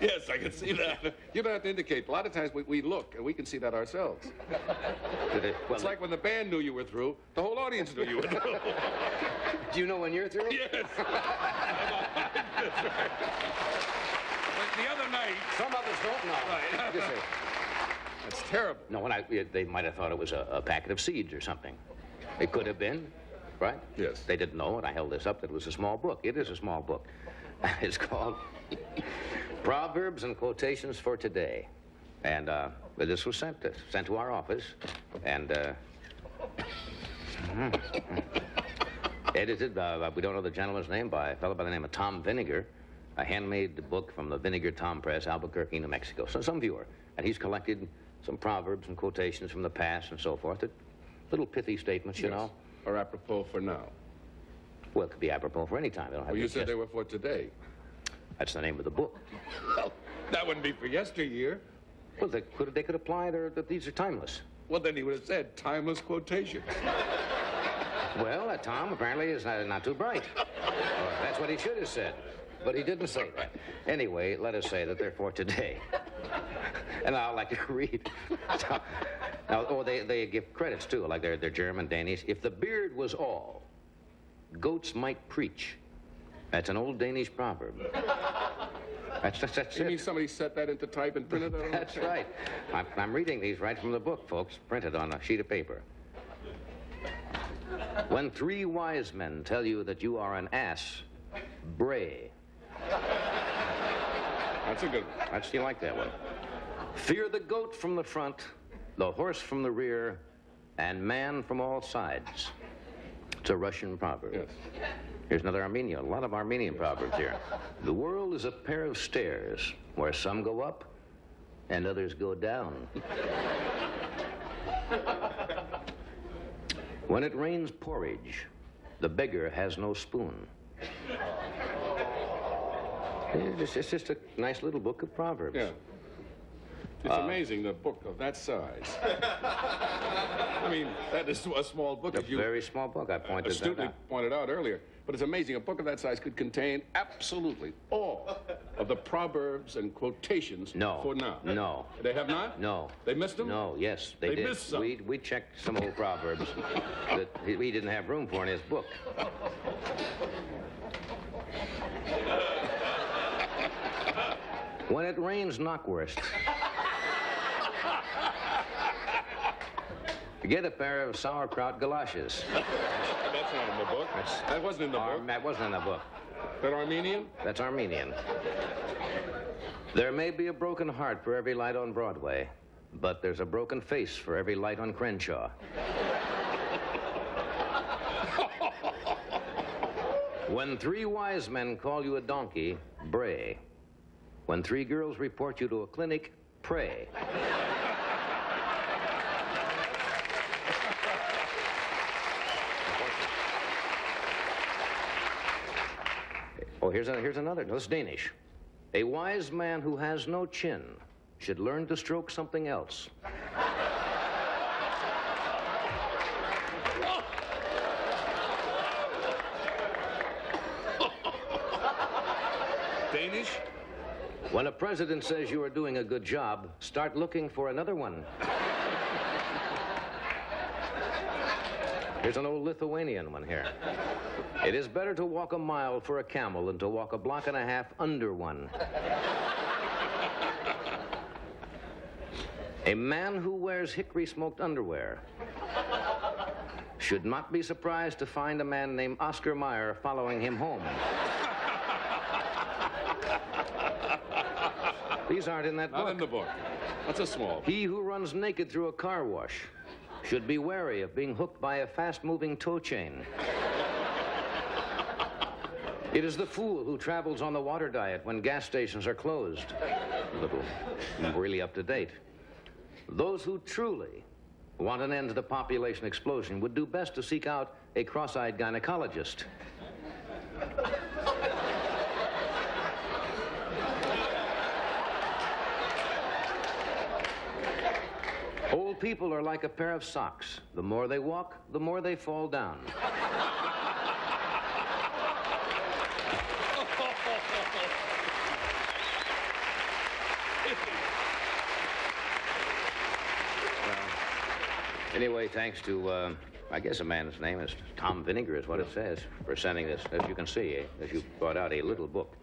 Yes, I can see that. You don't have to indicate. A lot of times we look, and we can see that ourselves. It's like when the band knew you were through, the whole audience knew you were through. Do you know when you're through? Yes. That's right. But the other night... Some of us don't know. Right. That's terrible. No, they might have thought it was a packet of seeds or something. It could have been, right? Yes. They didn't know, and I held this up, that it was a small book. It is a small book. It's called Proverbs and Quotations for Today. And this was sent to our office, and edited, we don't know the gentleman's name, by a fellow by the name of Tom Vinegar, a handmade book from the Vinegar Tom Press, Albuquerque, New Mexico. So some viewer. And he's collected some proverbs and quotations from the past and so forth. Little pithy statements, you know. Or apropos for now. Well, it could be apropos for any time. They don't have Well, you said they were for today. That's the name of the book. Well, that wouldn't be for yesteryear. Well, they could apply that these are timeless. Well, then he would have said timeless quotation. Well, Tom apparently is not too bright. That's what he should have said. But he didn't say that. Anyway, let us say that they're for today. And I'd like to read. Now, they give credits, too, like they're German, Danish. If the beard was all, goats might preach. That's an old Danish proverb. That's You it. mean somebody set that into type and printed it on? That's right. I'm reading these right from the book, folks, printed on a sheet of paper. When 3 wise men tell you that you are an ass, bray. That's a good one. You like that one. Fear the goat from the front, the horse from the rear, and man from all sides. It's a Russian proverb. Yes. Here's another Armenian. A lot of Armenian proverbs here. The world is a pair of stairs where some go up and others go down. When it rains porridge, the beggar has no spoon. It's just a nice little book of proverbs. Yeah. It's amazing, a book of that size. I mean, that is a small book. A very small book, I pointed that astutely out. pointed out earlier. But it's amazing, a book of that size could contain absolutely all of the proverbs and quotations for now. No. They have not? No. They missed them? No, yes, they did. They missed some. We checked some old proverbs that he didn't have room for in his book. When it rains knockwurst, get a pair of sauerkraut galoshes. That's not in the book. That wasn't in the book. That wasn't in the book. That Armenian? That's Armenian. There may be a broken heart for every light on Broadway, but there's a broken face for every light on Crenshaw. When 3 wise men call you a donkey, bray. When 3 girls report you to a clinic, pray. Oh, here's another. No, it's Danish. A wise man who has no chin should learn to stroke something else. Danish? When a president says you are doing a good job, start looking for another one. Here's an old Lithuanian one here. It is better to walk a mile for a camel than to walk a block and a half under one. A man who wears hickory-smoked underwear should not be surprised to find a man named Oscar Mayer following him home. These aren't in that book. Not in the book. That's a small book. He who runs naked through a car wash should be wary of being hooked by a fast-moving tow chain. It is the fool who travels on the water diet when gas stations are closed. Really up to date. Those who truly want an end to the population explosion would do best to seek out a cross-eyed gynecologist. Old people are like a pair of socks. The more they walk, the more they fall down. Anyway, thanks to, I guess a man's name is Tom Vinegar is what it says, for sending this, as you can see, as you brought out, a little book.